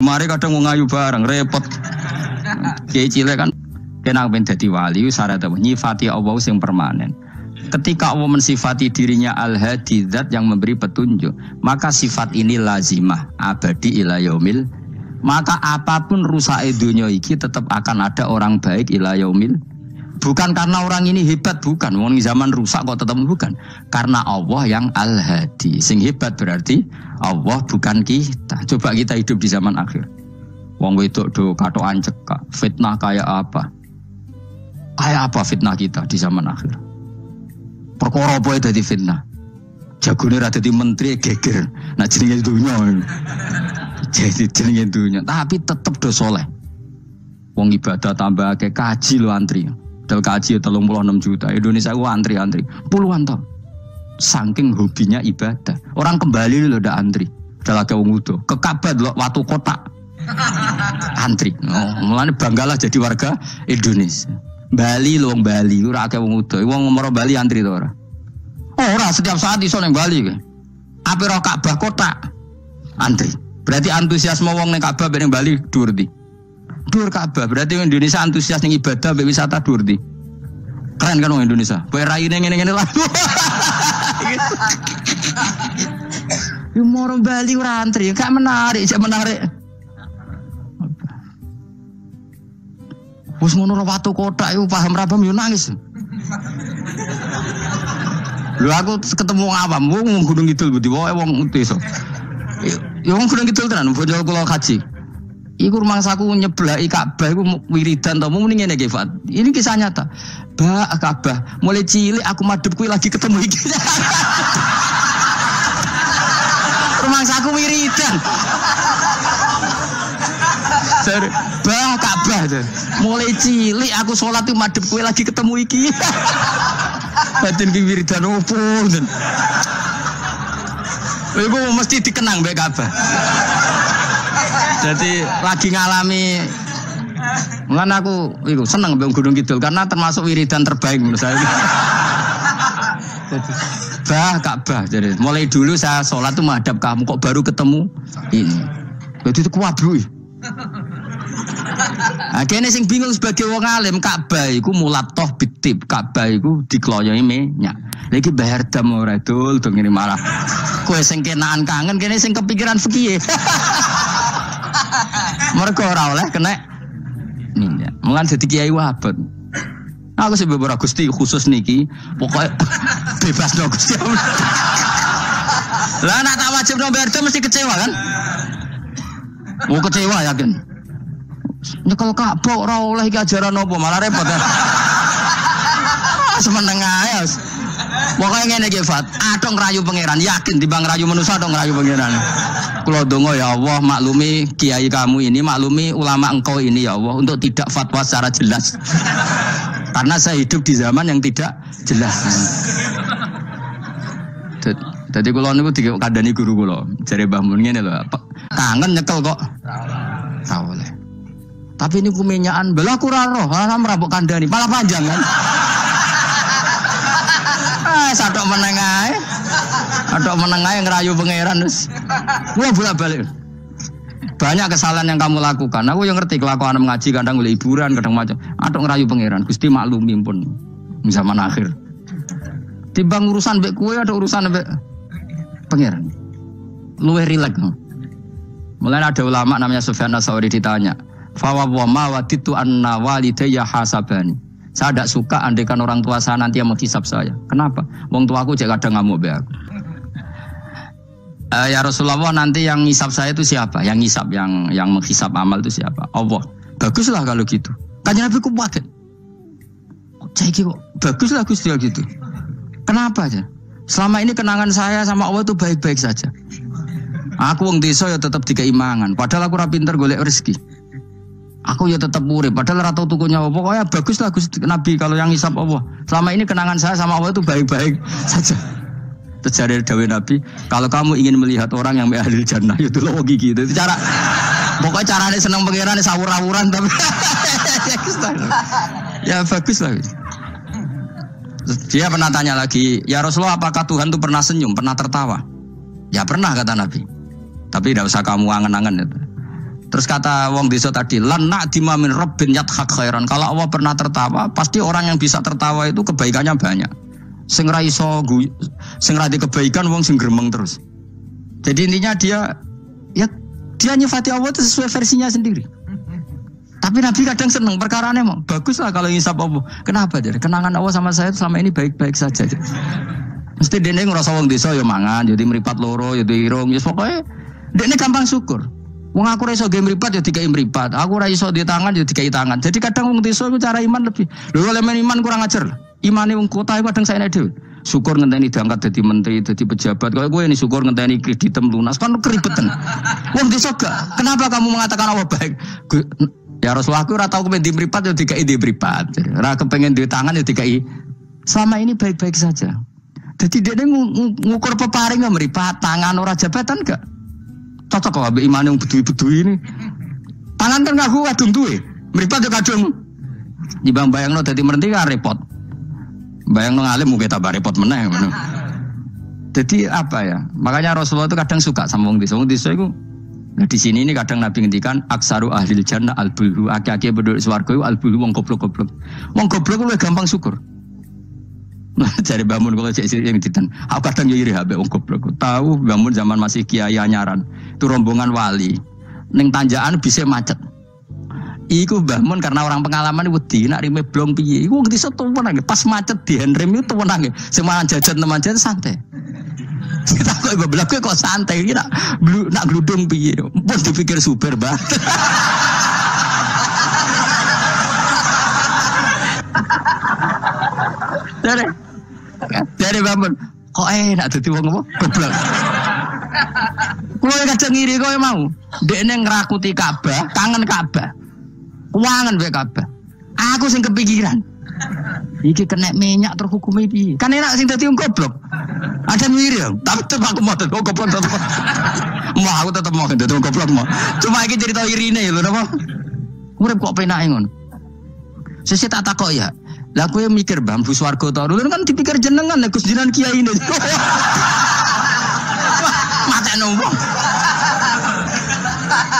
Mari kadang ngayu bareng repot. Kiai cilik kan kena pengen dadi wali syarat apa? Nyifati Allah sing permanen. Ketika Allah mensifati dirinya Al-Hadi, zat yang memberi petunjuk, maka sifat ini lazimah abadi ila yaumil. Maka apapun rusak dunia iki tetap akan ada orang baik ila yaumil. Bukan karena orang ini hebat, bukan. Wong zaman rusak kok tetap bukan. Karena Allah yang Al-Hadi. Sing hebat berarti Allah bukan kita. Coba kita hidup di zaman akhir. Wong wedok do katokan cekak. Fitnah kayak apa? Kayak apa fitnah kita di zaman akhir? Perkara apa dadi fitnah? Jagone ra dadi menteri geger. Nah jenenge dunya. Jadi jenenge dunya, tapi tetep do soleh. Wong ibadah tambah ke kaji lo antri. Dal kaji 36 juta. Indonesia ku antri-antri puluhan tahun. Saking hobinya ibadah. Orang kembali lho ndak antri. Dalah ke wong udo. Ke Ka'bah lho watu kotak. Antri. Oh, mulane banggalah jadi warga Indonesia. Bali lho wong Bali ora akeh wong udo. Wong ngomoro Bali antri to ora? Ora setiap saat iso ning Bali kowe. Ape ro Ka'bah kotak. Antri. Berarti antusiasme wong ning Ka'bah ning Bali dhuwur ndi? Dhuwur Ka'bah. Berarti Indonesia antusias ning ibadah mbek wisata dhuwur ndi? Keren kan wong Indonesia. Kowe raine ngene-ngene lah. Yo moro Bali ora antri, gak menarik, gak menarik. Wes ngono watu kotak iku paham ra paham yo nangis. Lho aku ketemu wong awam, wong Gunung Kidul budi wae wong desa. Ya wong Gunung Kidul tenan, bojo kula kaji. Iku rumangsaku nyeblaki Ka'bah iku wiridan to muni ngene iki, Fat. Ini kisah nyata. Ba Ka'bah, mulai cilik aku madhep kuwi lagi ketemu iki. Rumangsaku wiridan. Bah Ka'bah tuh. Mulai cilik aku sholat tuh madhep kowe lagi ketemu iki. Batin ki wiridan opo ten. Iku mesti dikenang mbek Ka'bah. Jadi lagi ngalami mulane aku iku seneng mbek Gunung Kidul karena termasuk wiridan terbaik menurut saya. Bah Ka'bah. Jadi mulai dulu saya sholat tuh madhep kamu kok baru ketemu ini. Jadi itu kuwabluk. Akhirnya sing bingung sebagai wong alim Ka'bah iku mulatoh bitib Ka'bah iku dikloyoi minyak. Lagi bayar dam ora dul dong ini malah. Kowe sing kenaan kangen kene sing kepikiran fikih. Mergo ora oleh kena minyak. Mulan dadi kiai wabot. Aku sing beberapa Gusti khusus niki pokoke bebas no Gusti. Lah nek tak wajib no bayar dam mesti kecewa kan? Mau kecewa yakin. Nyekel Ka'bah ora oleh iki ajaran apa malah repot ya. Semeneng ae. Pokoke ngene iki Fat, atok ngrayu pangeran, yakin timbang ngrayu manusa atok ngrayu pangeran. Kula donga ya Allah maklumi kiai kamu ini, maklumi ulama engkau ini ya Allah untuk tidak fatwa secara jelas. Karena saya hidup di zaman yang tidak jelas. Jadi kula niku dikandani guru kula, jare Mbah Mun ngene lho, kangen nyekel kok. Ora oleh. Tapi ini kumenyaan, belah kurang roh, malah merabuk kandani, malah panjang kan? Sadok menengai, ngerayu pangeran terus, gua bolak-balik. Banyak kesalahan yang kamu lakukan. Aku yang ngerti kelakuan mengaji, kadang boleh hiburan, kadang macam. Adok ngerayu pangeran, Gusti maklumi pun zaman akhir. Timbang urusan mbek kue, ada urusan mbek pangeran. Luwih rileks. Mulai ada ulama namanya Sufyan Ats-Tsauri ditanya. Fawwama waditu anna walidayya hasabani. Saya tidak suka andaikan orang tua saya nanti yang menghisap saya. Kenapa? Wong tuaku jek kadang ngamuk be aku. Ya Rasulullah nanti yang ngisap saya itu siapa? Yang ngisap, yang menghisap amal itu siapa? Allah. Baguslah kalau gitu. Tanya Nabi ku paket. Cek kok baguslah Gusti gitu. Kenapa aja? Selama ini kenangan saya sama Allah itu baik-baik saja. Aku wong desa ya tetap dikeimangan. Padahal aku ora pinter golek rezeki. Aku ya tetap urip, padahal rata tukunya Allah. Pokoknya baguslah Gusti Nabi kalau yang ngisap Allah. Selama ini kenangan saya sama Allah itu baik-baik saja. Terjadi dawuh Nabi, kalau kamu ingin melihat orang yang ahli jannah itu loh gigi itu cara. Pokoknya caranya senang pangeran sawur-awuran tapi ya baguslah. Dia pernah tanya lagi, ya Rasulullah apakah Tuhan itu pernah senyum, pernah tertawa? Ya pernah kata Nabi. Tapi tidak usah kamu angen-angen itu. Terus kata wong desa tadi, lan na'dima min rabbin yadhak khairan. Kalau Allah pernah tertawa, pasti orang yang bisa tertawa itu kebaikannya banyak. Sing ra iso sing ra kebaikan wong sing gremeng terus. Jadi intinya dia nyifati Allah itu sesuai versinya sendiri. Tapi Nabi kadang seneng perkarane emang bagus lah kalau ngisap Allah. Kenapa jadi? Kenangan Allah sama saya selama ini baik-baik saja. Mesti dene ngrasa wong desa ya mangan, jadi mripat loro, ya irung, ya pokoke dene gampang syukur. Wong aku ora iso ge mripat ya dikai mripat. Aku ora iso di tangan ya dikai tangan. Jadi kadang wong desa iku cara iman lebih. Lho elemen iman kurang ajar. Imane wong kota iku kadang saene dhewe. Syukur ngenteni diangkat dadi menteri, dadi pejabat. Kalau gue ini syukur ngenteni kreditem lunas kan keribetan. Wong desa gak. Kenapa kamu mengatakan Allah baik? Ya Rasulullah aku ora tau kepen di mripat ya dikai di mripat. Ora kepengin di tangan ya dikai. Selama ini baik-baik saja. Jadi dia ngukur peparing nggak meripat tangan orang jabatan gak cocok kok abe iman yang bedui ini tangan kan ngaku kadung tuh meripat juga kadung dibang bayang lo tadi merenti kan repot bayang lo ngalim mungkin tambah repot meneng jadi apa ya makanya Rasulullah itu kadang suka sama wong desa itu nah di sini ini kadang Nabi ngendikan aksaru ahlil jannah al-bulhu aki-aki berdua swarga itu al-bulhu wong goblok lu gampang syukur. Cari bangun kalau cek yang ditan. Aku kadang iri habis wong goblok. Tahu bangun zaman masih kiai anyaran. Itu rombongan wali. Ning tanjakan bisa macet. Iku bangun karena orang pengalaman wedi nak rime blong piye. Iku ngerti soto menang. Pas macet di handrem itu menang. Semangat jajan teman jajan santai. Kita kok beblak kok santai iki nak gludung piye. Pun dipikir super banget. Dari bangun kok enak dadi wong apa goblok. Kulo kadang ngiri kowe mau. Dekne ngrakuti Ka'bah, kangen Ka'bah. Kuangen wae Ka'bah. Aku sing kepikiran. Iki kena minyak terus hukume piye? Kan enak sing dadi wong goblok. Ada ngiri ya, tapi tetep aku mau dadi goblok tetep. Mau aku tetep mau dadi wong goblok mau. Cuma iki cerita irine lho napa. Urip kok penake ngono. Sesuk tak takok ya. Lah kowe mikir bambu swarga ta? Lho kan dipikir jenengan nek Gus Jinan kiai ini. Matane wong.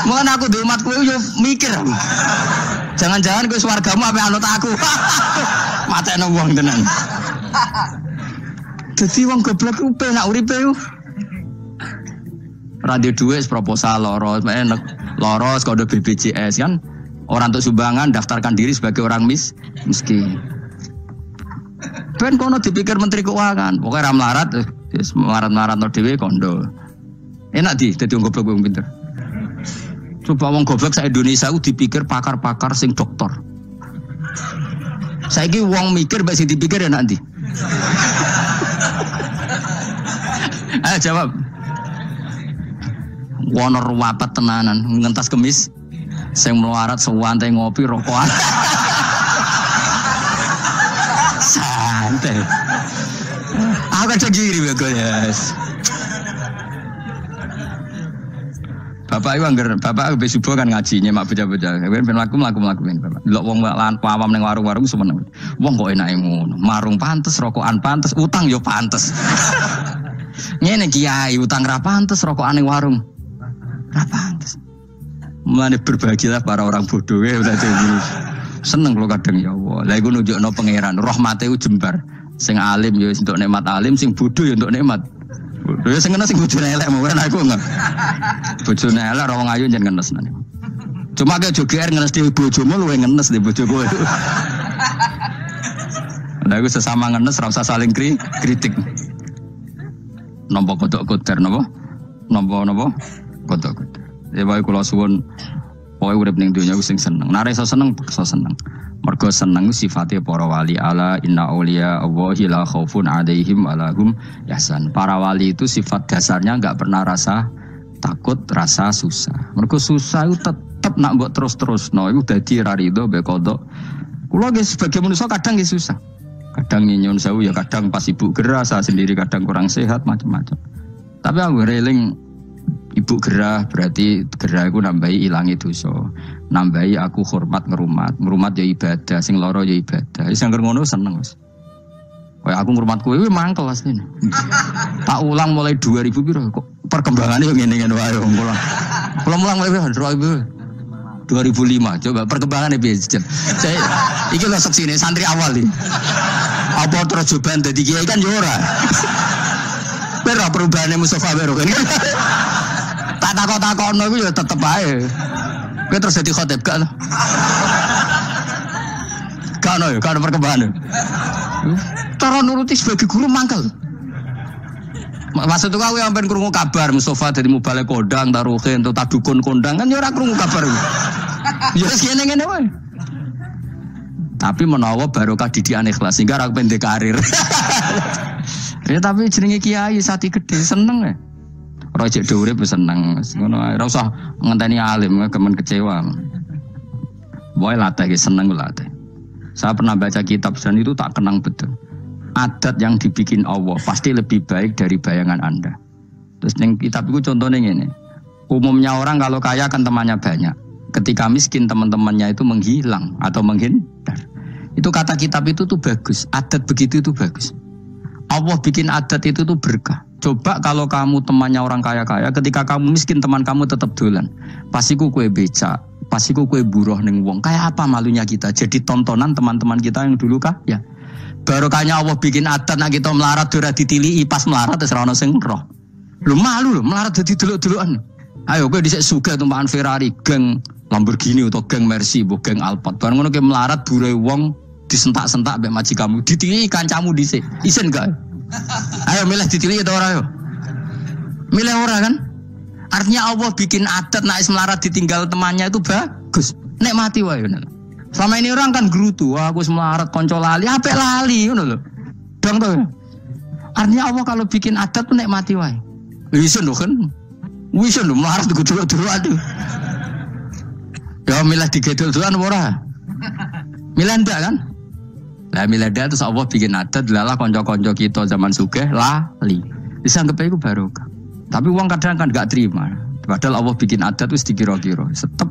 Mun aku di umat kowe yo mikir. Jangan-jangan kowe swargamu ape anut aku. Matane wong tenan. Dadi wong goblok ku penak uripe yo. Radio duit proposal loros kode BPJS kan. Orang untuk sumbangan daftarkan diri sebagai orang miskin. Ben kono dipikir menteri keuangan, pokoknya ramlarat, melarat no dewe kondo. Enak dadi wong goblok wong pinter. Coba wong goblok sak Indonesia ku dipikir pakar-pakar sing doktor. Saiki wong mikir mbak sing dipikir enak ndi? Ayo jawab. Wonor wapat tenanan, ngentas kemis. Sing melarat sewantai ngopi rokokan. Santai. Aku kan giri bagus. Bapak aku besubuh kan ngaji nyemak bocah-bocah. Ben mlaku bapak. Delok wong awam ning warung-warung semeneng. Wong kok enake ngono. Marung pantes, rokokan pantes, utang yo pantes. Ngene kiai utang ra pantes, rokokan ning warung ra pantes. Mulane berbahagialah para orang bodoh ya berarti seneng lo kadang ya Allah. Lah iku nunjukno pangeran, rahmate ku jembar. Sing alim ya untuk nikmat alim, sing bodoh ya untuk nikmat. Bodoh sing ngene sing bojone elek mau aku enggak. Bojone elek ora wong ayu jan ngenes nane. Cuma ke joger ngenes di bojomu luwe ngenes di bojo kowe. Lah iku sesama ngenes ora usah saling kritik. Nampa kodok koder napa? Nampa kodok koder. Ya bae kula suwun pokoke urip ning donya sing seneng. Nek iso seneng, iso seneng. Mergo seneng sifate para wali ala inna auliya Allahi la khaufun 'alaihim wa lahum yahzan. Para wali itu sifat dasarnya enggak pernah rasa takut, rasa susah. Mergo susah itu tetep nak mbok terus-terusno iku dadi ra rido mbek kodok. Kula nggih sebagai manusia kadang nggih susah. Kadang nyun sewu ya kadang pas ibu gerah, saya sendiri kadang kurang sehat macam-macam. Tapi aku reling ibu gerah berarti gerah aku nambahi ilangi dosa, nambahi aku hormat ngerumat ya ibadah, sing loro ya ibadah. Wis angger ngono seneng wis. Kayak aku ngrumat kowe mangkel asline. Tak ulang mulai 2000 piro kok perkembangannya yo ngene-ngene wae wong kula. Kula mulang mulai 2000. 2005. Coba perkembangannya biasa. Saya iki lho seksine santri awal iki. Apa terus coba dadi kiai kan yo ora. Ora perubahane Mustofa Bero kan. Tak takok-takokno iku ya tetep ae. Kowe terus dadi khotib gak lho. Gak ono ya, gak ono perkembangan. Cara nuruti sebagai guru mangkel. Maksud aku yang pengen krungu kabar Mustofa dari Mubalek kondang, taruhin, atau tadukun kondang kan ya ora krungu kabar. Ya ngene-ngene wae. Tapi menawa barokah didikan ikhlas sehingga ora pendek karir. Ya tapi jenenge kiai sati gede seneng ya. Ora jek urip seneng. Ngono ae ora usah ngenteni alim kemen kecewa. Wae latih seneng latih. Saya pernah baca kitab dan itu tak kenang betul. Adat yang dibikin Allah pasti lebih baik dari bayangan Anda. Terus yang kitab itu contohnya ini. Umumnya orang kalau kaya kan temannya banyak. Ketika miskin teman-temannya itu menghilang atau menghindar. Itu kata kitab itu tuh bagus. Adat begitu itu bagus. Allah bikin adat itu tuh berkah. Coba kalau kamu temannya orang kaya-kaya, ketika kamu miskin teman kamu tetap dolan. Pasiku kue beca, pasiku kue buruh ning wong. Kayak apa malunya kita? Jadi tontonan teman-teman kita yang dulu kaya. Barokahnya Allah bikin adat nak kita melarat ora ditiliki pas melarat wis ora ono sing roh. Lho malu lho melarat dadi delok-delokan. Ayo kowe dhisik sugih tumpakan Ferrari, geng Lamborghini atau geng Mercy, mbok geng Alphard. Bareng ngono ke melarat bure wong disentak-sentak mbek majikanmu, ditiliki kancamu dhisik. Isin gak? Ayo milih ditiliki atau ora yo? Milih ora kan? Artinya Allah bikin adat nak melarat ditinggal temannya itu bagus. Nikmati wae ngono. Selama ini orang kan gerutu, aku melarat konco lali, apik lali, ngono lho. Dong to. Artinya Allah kalau bikin adat tuh nikmati wae. Wisen lho kan. Wisen lho melarat dulu aduh. Ya milah digedol-dolan ora. Milah ndak kan? Lah milah ndak terus Allah bikin adat lalah konco-konco kita zaman sugih lali. Bisa anggap iku barokah. Tapi uang kadang kan gak terima. Padahal Allah bikin adat itu dikira-kira. Tetap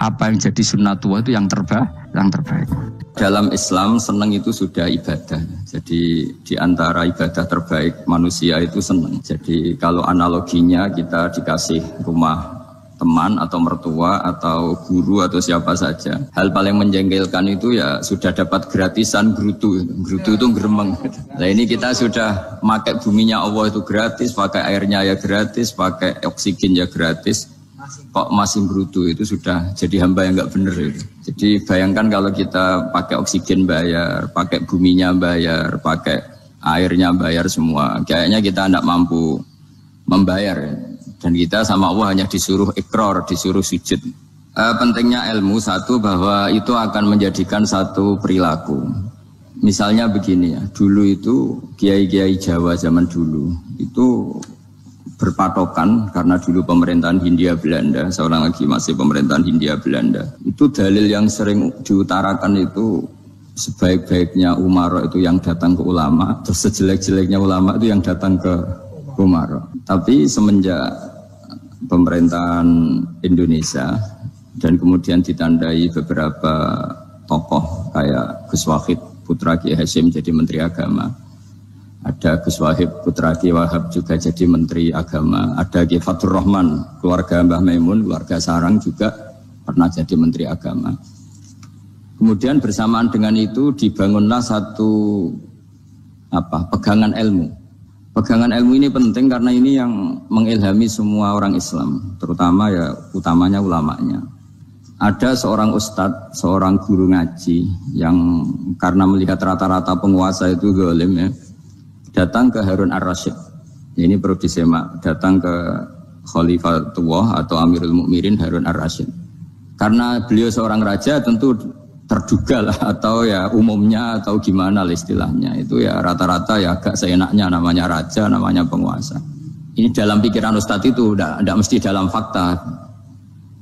apa yang jadi sunnatullah itu yang terbaik. Dalam Islam senang itu sudah ibadah. Jadi di antara ibadah terbaik manusia itu senang. Jadi kalau analoginya kita dikasih rumah teman atau mertua atau guru atau siapa saja. Hal paling menjengkelkan itu ya sudah dapat gratisan gerutu. Gerutu itu geremeng. Nah ini kita sudah pakai buminya Allah itu gratis, pakai airnya ya gratis, pakai oksigen ya gratis. Kok masih gerutu itu sudah jadi hamba yang nggak benar itu. Jadi bayangkan kalau kita pakai oksigen bayar, pakai buminya bayar, pakai airnya bayar semua. Kayaknya kita tidak mampu membayar ya. Dan kita sama Allah hanya disuruh ikrar, disuruh sujud. Pentingnya ilmu satu bahwa itu akan menjadikan satu perilaku. Misalnya begini ya, dulu itu kiai-kiai Jawa zaman dulu itu berpatokan karena dulu pemerintahan Hindia Belanda, seorang lagi masih pemerintahan Hindia Belanda. Itu dalil yang sering diutarakan itu sebaik-baiknya umara itu yang datang ke ulama, terus sejelek-jeleknya ulama itu yang datang ke umara. Tapi semenjak pemerintahan Indonesia dan kemudian ditandai beberapa tokoh kayak Gus Wahid putra Kiai Hasyim jadi Menteri Agama, ada Gus Wahid putra Kiai Wahab juga jadi Menteri Agama, ada Kiai Fatur Rahman keluarga Mbah Maimun, keluarga Sarang juga pernah jadi Menteri Agama. Kemudian bersamaan dengan itu dibangunlah satu pegangan ilmu. Pegangan ilmu ini penting karena ini yang mengilhami semua orang Islam, terutama ya utamanya ulamanya. Ada seorang ustadz, seorang guru ngaji yang karena melihat rata-rata penguasa itu zalim ya, datang ke Harun ar-Rasyid. Ini perlu disemak, datang ke Khalifatullah atau Amirul Mukminin Harun ar-Rasyid. Karena beliau seorang raja tentu terduga lah atau ya umumnya atau gimana lah istilahnya itu ya rata-rata ya agak seenaknya namanya raja, namanya penguasa. Ini dalam pikiran ustadz itu tidak mesti dalam fakta.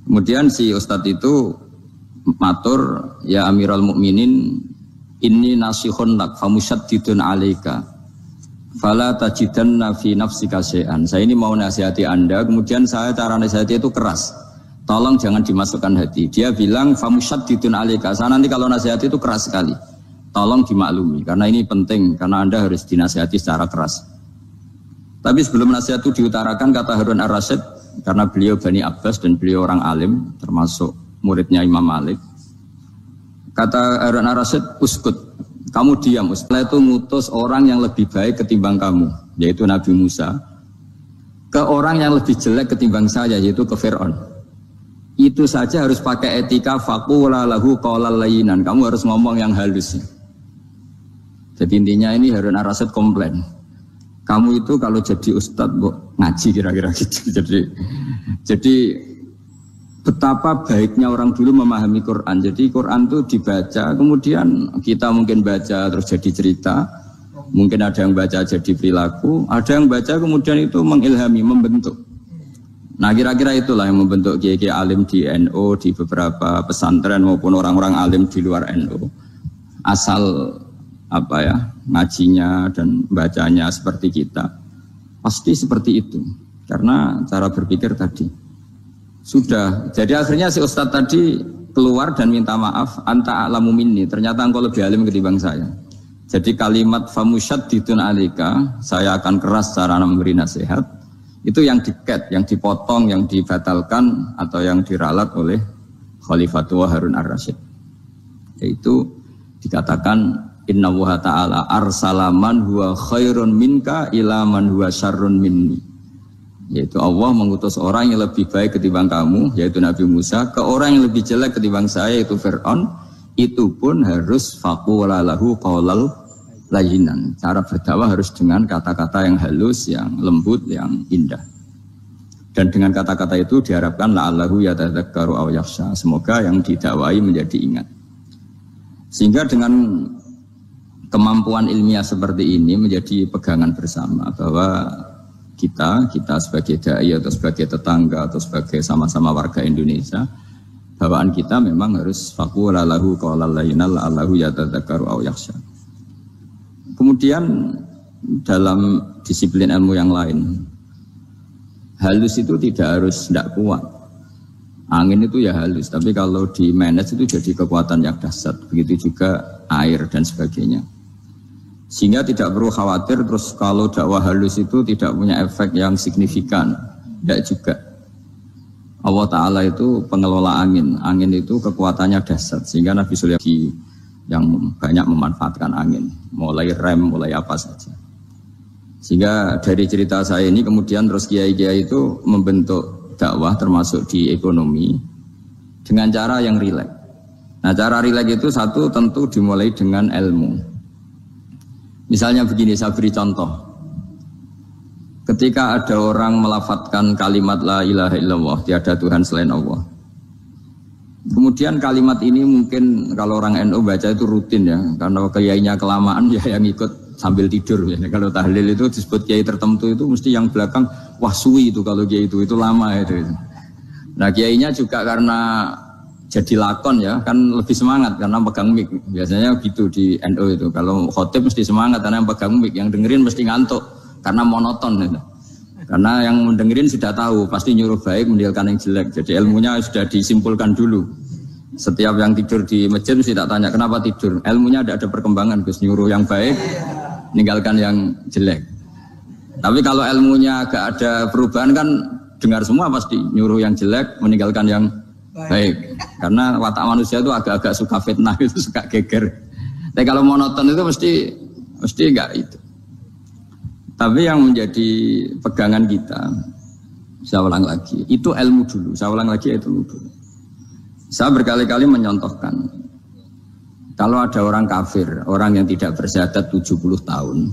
Kemudian si ustadz itu matur ya Amirul Mukminin inni nasihun lak famusyaddidun alaika fala tajidanna fi nafsika syai'an. Saya ini mau nasihati Anda, kemudian saya cara nasihati itu keras. Tolong jangan dimasukkan hati. Dia bilang famusyaddidun alaika. Saya nanti kalau nasihati itu keras sekali. Tolong dimaklumi karena ini penting karena Anda harus dinasihati secara keras. Tapi sebelum nasihat itu diutarakan kata Harun ar-Rasyid karena beliau Bani Abbas dan beliau orang alim termasuk muridnya Imam Malik. Kata Harun ar-Rasyid, uskut, kamu diam. Setelah itu ngutus orang yang lebih baik ketimbang kamu, yaitu Nabi Musa, ke orang yang lebih jelek ketimbang saya, yaitu ke Fir'aun. Itu saja harus pakai etika faqula lahu qawlan layyinan. Kamu harus ngomong yang halus. Jadi intinya ini Harun ar-Rasyid komplain. Kamu itu kalau jadi ustadz ngaji kira-kira gitu. Jadi betapa baiknya orang dulu memahami Quran. Jadi Quran itu dibaca, kemudian kita mungkin baca terus jadi cerita, mungkin ada yang baca jadi perilaku, ada yang baca kemudian itu mengilhami, membentuk. Nah kira-kira itulah yang membentuk kiai-kiai alim di NU, di beberapa pesantren maupun orang-orang alim di luar NU. Asal ngajinya dan bacanya seperti kita, pasti seperti itu. Karena cara berpikir tadi sudah. Jadi akhirnya si ustadz tadi keluar dan minta maaf, anta a'lamu minni, ternyata engkau lebih alim ketimbang saya. Jadi kalimat famusyaddidun alika, saya akan keras cara memberi nasihat, itu yang diket, yang dipotong, yang dibatalkan atau yang diralat oleh Khalifatul Harun ar-Rasyid. Yaitu dikatakan innallaha ta'ala arsalaman huwa khairun minka ila man huwa syarrun minni. Yaitu Allah mengutus orang yang lebih baik ketimbang kamu, yaitu Nabi Musa, ke orang yang lebih jelek ketimbang saya, yaitu Fir'aun. Itu pun harus faqula lahu qawlan layyinan. Cara berdakwah harus dengan kata-kata yang halus, yang lembut, yang indah. Dan dengan kata-kata itu diharapkan la'allahu yatadzakkaru aw yakhsha. Semoga yang didakwai menjadi ingat. Sehingga dengan kemampuan ilmiah seperti ini menjadi pegangan bersama bahwa kita sebagai dai atau sebagai tetangga atau sebagai sama-sama warga Indonesia, bawaan kita memang harus faqula lahu qawlan layyinan la'allahu yatadzakkaru aw yakhsha. Kemudian dalam disiplin ilmu yang lain, halus itu tidak kuat. Angin itu ya halus, tapi kalau di manage itu jadi kekuatan yang dahsyat. Begitu juga air dan sebagainya. Sehingga tidak perlu khawatir terus kalau dakwah halus itu tidak punya efek yang signifikan. Tidak juga. Allah Ta'ala itu pengelola angin. Angin itu kekuatannya dahsyat. Sehingga Nabi Sulaiman yang banyak memanfaatkan angin, mulai rem, mulai apa saja. Sehingga dari cerita saya ini kemudian terus kiai-kiai itu membentuk dakwah termasuk di ekonomi dengan cara yang rileks. Nah cara rileks itu satu tentu dimulai dengan ilmu. Misalnya begini, saya beri contoh. Ketika ada orang melafadzkan kalimat la ilaha illallah, tiada Tuhan selain Allah. Kemudian kalimat ini mungkin kalau orang NU baca itu rutin ya, karena kiainya kelamaan ya yang ikut sambil tidur ya. Kalau tahlil itu disebut kiai tertentu itu mesti yang belakang wah suwi itu kalau kiai itu lama itu. Nah kiainya juga karena jadi lakon ya kan lebih semangat karena pegang mic. Biasanya gitu di NU itu. Kalau khotib mesti semangat karena yang pegang mic, yang dengerin mesti ngantuk karena monoton gitu. Karena yang mendengerin sudah tahu, pasti nyuruh baik, meninggalkan yang jelek. Jadi ilmunya sudah disimpulkan dulu. Setiap yang tidur di masjid mesti tak tanya, kenapa tidur? Ilmunya ada perkembangan, Gus, nyuruh yang baik, meninggalkan yang jelek. Tapi kalau ilmunya agak ada perubahan kan, dengar semua pasti, nyuruh yang jelek, meninggalkan yang baik. Karena watak manusia itu agak-agak suka fitnah, itu suka geger. Tapi kalau monoton itu mesti enggak itu. Tapi yang menjadi pegangan kita, saya ulang lagi, itu ilmu dulu. Saya ulang lagi itu ilmu dulu. Saya berkali-kali menyontohkan, kalau ada orang kafir, orang yang tidak bersyahadat 70 tahun,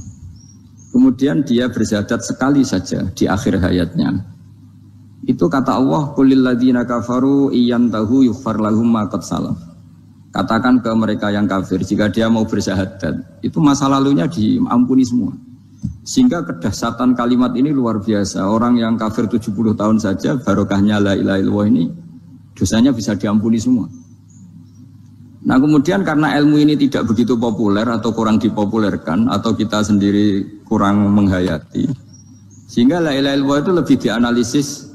kemudian dia bersyahadat sekali saja di akhir hayatnya. Itu kata Allah, qulil ladzina kafaru iyantahu yughfar lahum ma qad salaf. Katakan ke mereka yang kafir, jika dia mau bersyahadat, itu masa lalunya diampuni semua. Sehingga kedahsyatan kalimat ini luar biasa. Orang yang kafir 70 tahun saja barokahnya la ilaha illallah ini dosanya bisa diampuni semua. Nah kemudian karena ilmu ini tidak begitu populer atau kurang dipopulerkan atau kita sendiri kurang menghayati, sehingga la ilaha illallah itu lebih dianalisis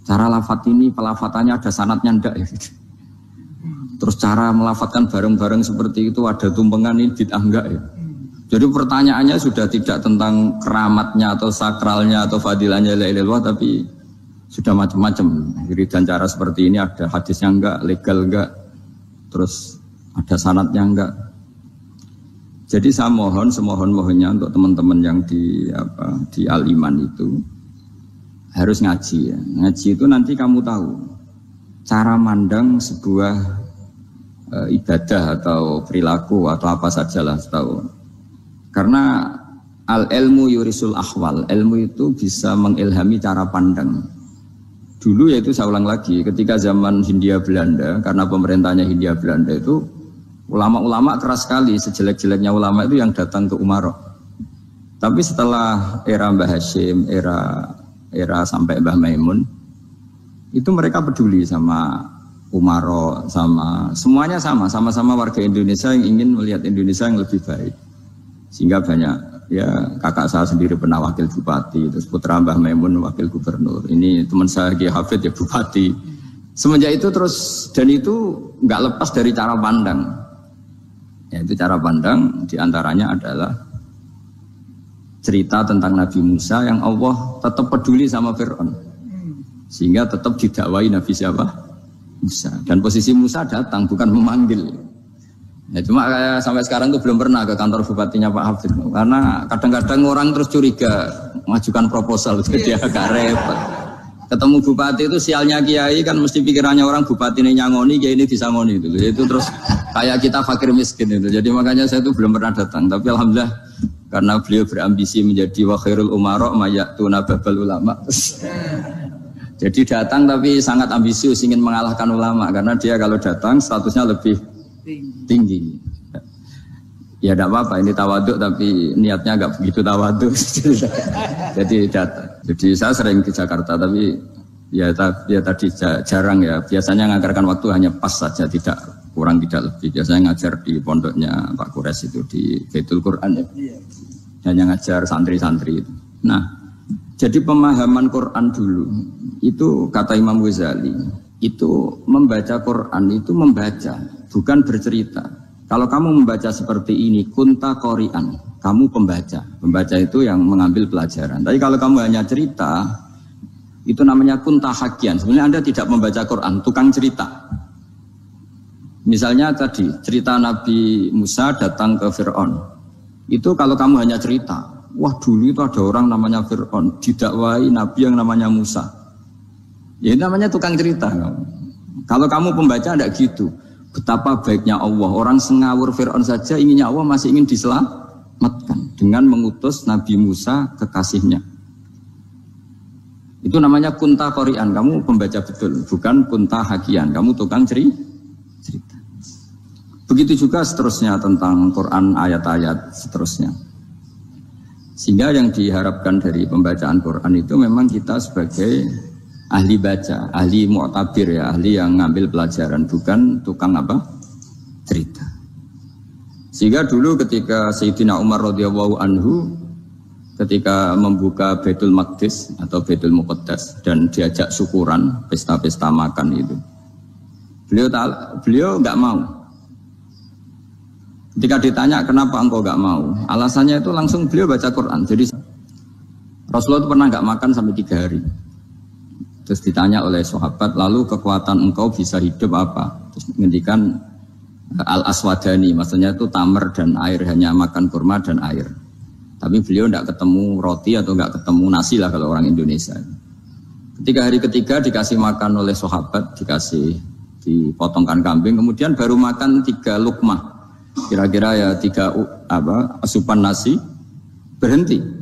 cara lafadz ini, pelafatannya ada sanadnya enggak ya. Terus cara melafatkan bareng-bareng seperti itu ada tumpengan ini bid'ah enggak ya. Jadi pertanyaannya sudah tidak tentang keramatnya atau sakralnya atau fadilahnya la ilaha illallah, tapi sudah macam-macam. Wiridan cara seperti ini ada hadisnya enggak, legal enggak, terus ada sanadnya enggak. Jadi saya mohon semohon-mohonnya untuk teman-teman yang di Al-Iman itu harus ngaji ya. Ngaji itu nanti kamu tahu cara mandang sebuah ibadah atau perilaku atau apa sajalah tahu. Karena al-ilmu yurisul ahwal, ilmu itu bisa mengilhami cara pandang. Dulu yaitu saya ulang lagi, ketika zaman Hindia Belanda, karena pemerintahnya Hindia Belanda itu ulama-ulama keras sekali, sejelek-jeleknya ulama itu yang datang ke Umaro. Tapi setelah era Mbah Hashim, era sampai Mbah Maimun, itu mereka peduli sama Umaro, sama semuanya sama-sama warga Indonesia yang ingin melihat Indonesia yang lebih baik. Sehingga banyak, ya kakak saya sendiri pernah wakil bupati, terus putra Mbah Maimun wakil gubernur. Ini teman saya Kiai Hafid ya bupati. Semenjak itu terus, dan itu nggak lepas dari cara pandang. Yaitu cara pandang diantaranya adalah cerita tentang Nabi Musa yang Allah tetap peduli sama Fir'aun. Sehingga tetap didakwai Nabi siapa? Musa. Dan posisi Musa datang, bukan memanggil. Ya, cuma kayak sampai sekarang tuh belum pernah ke kantor bupatinya Pak Hafid. Karena kadang-kadang orang terus curiga mengajukan proposal, jadi agak repot. Ketemu bupati itu sialnya kiai kan mesti pikirannya orang bupati ini nyangoni, kiai ini disangoni itu. Itu terus kayak kita fakir miskin itu. Jadi makanya saya tuh belum pernah datang. Tapi alhamdulillah karena beliau berambisi menjadi wa khairul umara mayatuna babal ulama. Jadi datang tapi sangat ambisius ingin mengalahkan ulama karena dia kalau datang statusnya lebih tinggi. Ya tidak apa-apa, ini tawaduk tapi niatnya agak begitu tawaduk. Jadi datang. Jadi saya sering ke Jakarta tapi ya tadi jarang ya. Biasanya ngajarkan waktu hanya pas saja, tidak kurang tidak lebih. Biasanya ngajar di pondoknya Pak Kures itu di Baitul Quran ya. Hanya ngajar santri-santri itu. Nah, jadi pemahaman Quran dulu itu kata Imam Ghazali itu membaca Quran itu membaca, bukan bercerita. Kalau kamu membaca seperti ini, kunta qori'an, kamu pembaca. Pembaca itu yang mengambil pelajaran. Tapi kalau kamu hanya cerita, itu namanya kunta hakian. Sebenarnya Anda tidak membaca Quran, tukang cerita. Misalnya tadi, cerita Nabi Musa datang ke Fir'aun. Itu kalau kamu hanya cerita, wah dulu itu ada orang namanya Fir'aun, didakwai Nabi yang namanya Musa. Ya itu namanya tukang cerita. Kalau kamu pembaca tidak gitu. Betapa baiknya Allah, orang sengawur Fir'aun saja inginnya Allah masih ingin diselamatkan dengan mengutus Nabi Musa kekasihnya. Itu namanya kunta qori'an, kamu pembaca betul, bukan kunta hakian, kamu tukang cerita. Begitu juga seterusnya tentang Quran ayat-ayat seterusnya. Sehingga yang diharapkan dari pembacaan Quran itu memang kita sebagai ahli baca, ahli mu'tabir ya, ahli yang ngambil pelajaran, bukan tukang apa? Cerita. Sehingga dulu ketika Sayyidina Umar radhiyallahu anhu ketika membuka Baitul Maqdis atau Baitul Muqaddas dan diajak syukuran, pesta-pesta makan itu. Beliau enggak mau. Ketika ditanya kenapa engkau enggak mau? Alasannya itu langsung beliau baca Quran. Jadi Rasulullah itu pernah enggak makan sampai 3 hari. Terus ditanya oleh sahabat, lalu kekuatan engkau bisa hidup apa? Terus menghentikan al-aswadani, maksudnya itu tamar dan air, hanya makan kurma dan air. Tapi beliau tidak ketemu roti atau tidak ketemu nasi lah kalau orang Indonesia. Ketika hari ketiga dikasih makan oleh sahabat, dikasih dipotongkan kambing, kemudian baru makan 3 lukmah, kira-kira ya 3 asupan nasi, berhenti.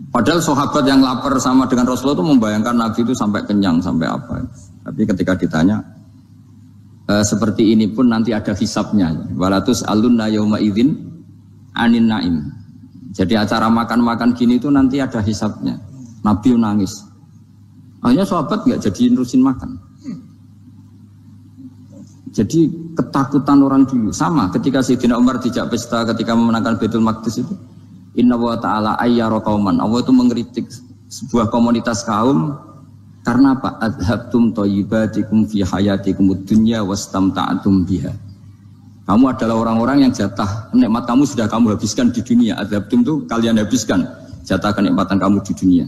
Padahal sahabat yang lapar sama dengan Rasulullah itu membayangkan Nabi itu sampai kenyang, sampai apa. Tapi ketika ditanya, seperti ini pun nanti ada hisabnya. Walatus alunna yauma idzin anin naim. Jadi acara makan-makan gini itu nanti ada hisabnya. Nabi nangis. Akhirnya sahabat nggak jadi nerusin makan. Jadi ketakutan orang dulu sama ketika Sayyidina Umar dijak pesta ketika memenangkan Baitul Maqdis itu. Inna wa ta'ala ayyara qauman. Allah itu mengkritik sebuah komunitas kaum karena apa? Adhabtum thayyibatikum fi hayatikum dunya wastamta'tum biha. Kamu adalah orang-orang yang jatah nikmat kamu sudah kamu habiskan di dunia. Adhabtum itu kalian habiskan jatah kenikmatan kamu di dunia.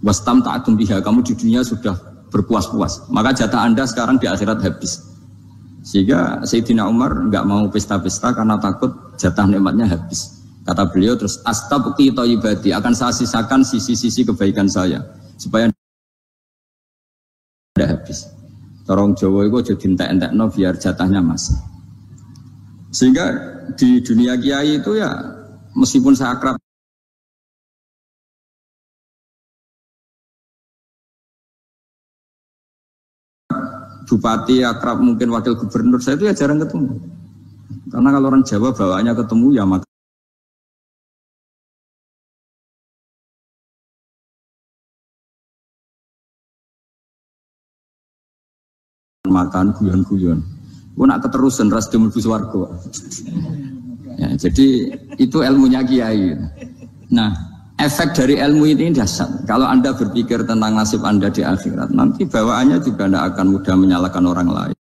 Wastam ta'atum biha, kamu di dunia sudah berpuas-puas. Maka jatah Anda sekarang di akhirat habis. Sehingga Sayyidina Umar enggak mau pesta-pesta karena takut jatah nikmatnya habis. Kata beliau terus astabqi thayyibati, akan saya sisakan sisi-sisi kebaikan saya supaya tidak habis. Torong Jawa itu aja dientek-entekno biar jatahnya masih. Sehingga di dunia kiai itu ya meskipun saya akrab bupati, akrab mungkin wakil gubernur, saya itu ya jarang ketemu. Karena kalau orang Jawa bawaannya ketemu ya makan guyon-guyon. Gue nak keterusan ras mlebu swarga. Ya, jadi itu ilmunya kiai. Nah, efek dari ilmu ini dahsyat. Kalau Anda berpikir tentang nasib Anda di akhirat, nanti bawaannya juga tidak akan mudah menyalahkan orang lain.